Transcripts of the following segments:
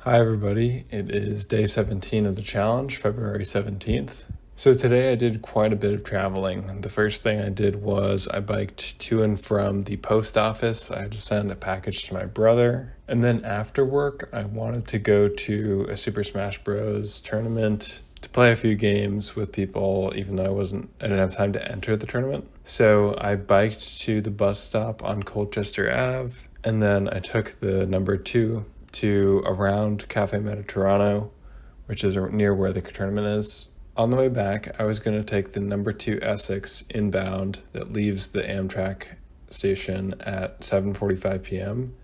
Hi everybody, it is day 17 of the challenge, February 17th. So today I did quite a bit of traveling. The first thing I did was I biked to and from the post office. I had to send a package to my brother. And then after work, I wanted to go to a Super Smash Bros. Tournament to play a few games with people, even though I didn't have time to enter the tournament. So I biked to the bus stop on Colchester Ave, and then I took the number 2 to around Cafe Mediterraneo, which is near where the tournament is. On the way back, I was going to take the number 2 Essex inbound that leaves the Amtrak station at 7:45 p.m.,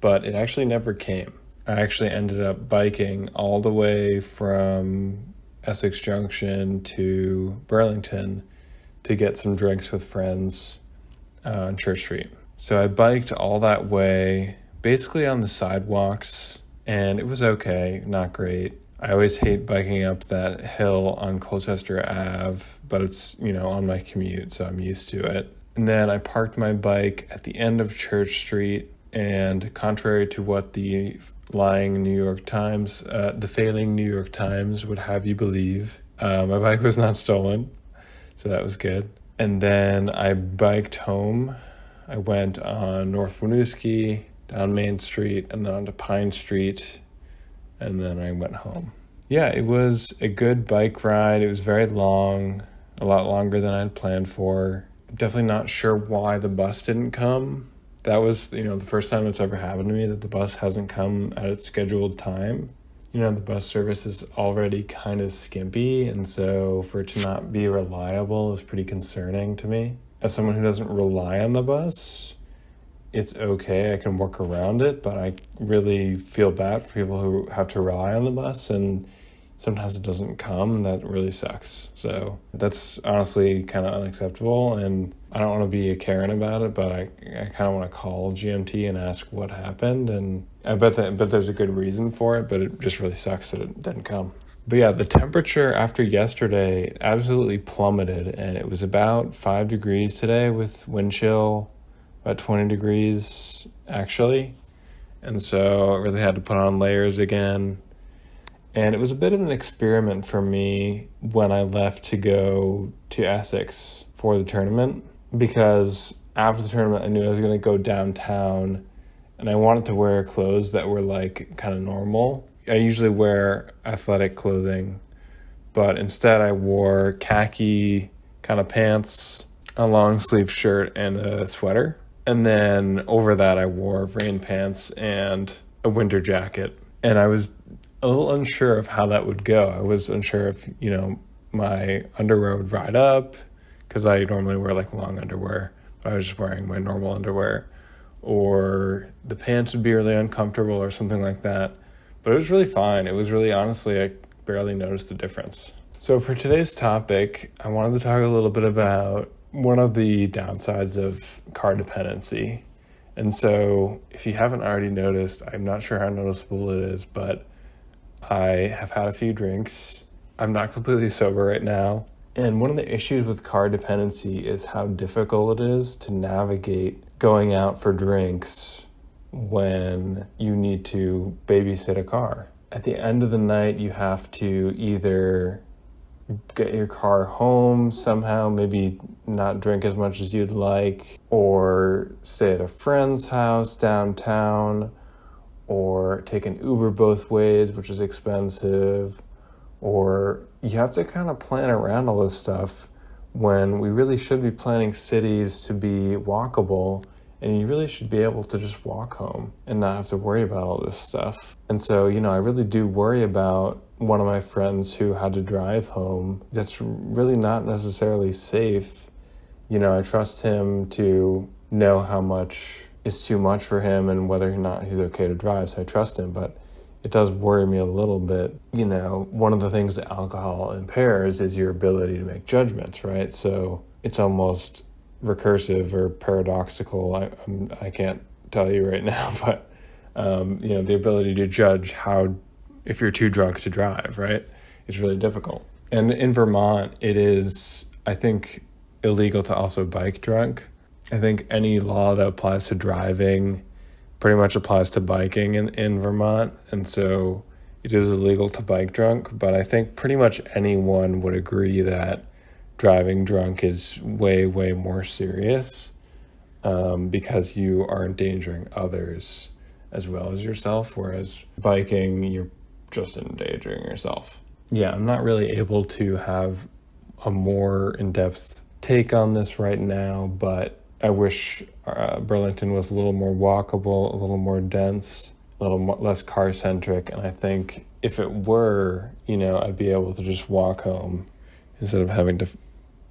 but it actually never came. I actually ended up biking all the way from Essex Junction to Burlington to get some drinks with friends on Church Street. So I biked all that way, basically on the sidewalks, and it was okay, not great. I always hate biking up that hill on Colchester Ave, but it's, on my commute, so I'm used to it. And then I parked my bike at the end of Church Street, and contrary to what the failing New York Times would have you believe, my bike was not stolen, so that was good. And then I biked home. I went on North Winooski, down Main Street, and then onto Pine Street, and then I went home. Yeah, it was a good bike ride. It was very long, a lot longer than I'd planned for. Definitely not sure why the bus didn't come. That was, the first time it's ever happened to me that the bus hasn't come at its scheduled time. The bus service is already kind of skimpy, and so for it to not be reliable is pretty concerning to me. As someone who doesn't rely on the bus, it's okay, I can work around it, but I really feel bad for people who have to rely on the bus, and sometimes it doesn't come, and that really sucks. So that's honestly kind of unacceptable, and I don't want to be a Karen about it, but I kind of want to call GMT and ask what happened, and I bet there's a good reason for it, but it just really sucks that it didn't come. But yeah, the temperature after yesterday absolutely plummeted, and it was about 5 degrees today with wind chill, about 20 degrees actually. And so I really had to put on layers again. And it was a bit of an experiment for me when I left to go to Essex for the tournament, because after the tournament I knew I was going to go downtown, and I wanted to wear clothes that were like kind of normal. I usually wear athletic clothing, but instead I wore khaki kind of pants, a long sleeve shirt, and a sweater. And then over that, I wore rain pants and a winter jacket. And I was a little unsure of how that would go. I was unsure if, my underwear would ride up, because I normally wear like long underwear, but I was just wearing my normal underwear, or the pants would be really uncomfortable or something like that. But it was really fine. It was really, honestly, I barely noticed the difference. So for today's topic, I wanted to talk a little bit about one of the downsides of car dependency. And so if you haven't already noticed, I'm not sure how noticeable it is, but I have had a few drinks. I'm not completely sober right now. And one of the issues with car dependency is how difficult it is to navigate going out for drinks when you need to babysit a car. At the end of the night, you have to either get your car home somehow, maybe not drink as much as you'd like, or stay at a friend's house downtown, or take an Uber both ways, which is expensive, or you have to kind of plan around all this stuff when we really should be planning cities to be walkable, and you really should be able to just walk home and not have to worry about all this stuff. And so, I really do worry about one of my friends who had to drive home. That's really not necessarily safe. I trust him to know how much is too much for him and whether or not he's okay to drive, so I trust him, but it does worry me a little bit. One of the things that alcohol impairs is your ability to make judgments, right? So it's almost recursive or paradoxical. I can't tell you right now, but the ability to judge if you're too drunk to drive, right? It's really difficult. And in Vermont, it is, I think, illegal to also bike drunk. I think any law that applies to driving pretty much applies to biking in Vermont. And so it is illegal to bike drunk, but I think pretty much anyone would agree that driving drunk is way, way more serious because you are endangering others as well as yourself, whereas biking, you're just endangering yourself. Yeah, I'm not really able to have a more in-depth take on this right now, but I wish Burlington was a little more walkable, a little more dense, a little more, less car-centric, and I think if it were, I'd be able to just walk home instead of having to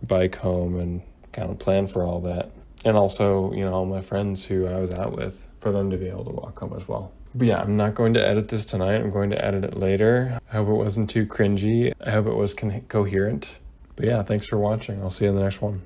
bike home and kind of plan for all that. And also, all my friends who I was out with, for them to be able to walk home as well. But yeah, I'm not going to edit this tonight. I'm going to edit it later. I hope it wasn't too cringy. I hope it was coherent. But yeah, thanks for watching. I'll see you in the next one.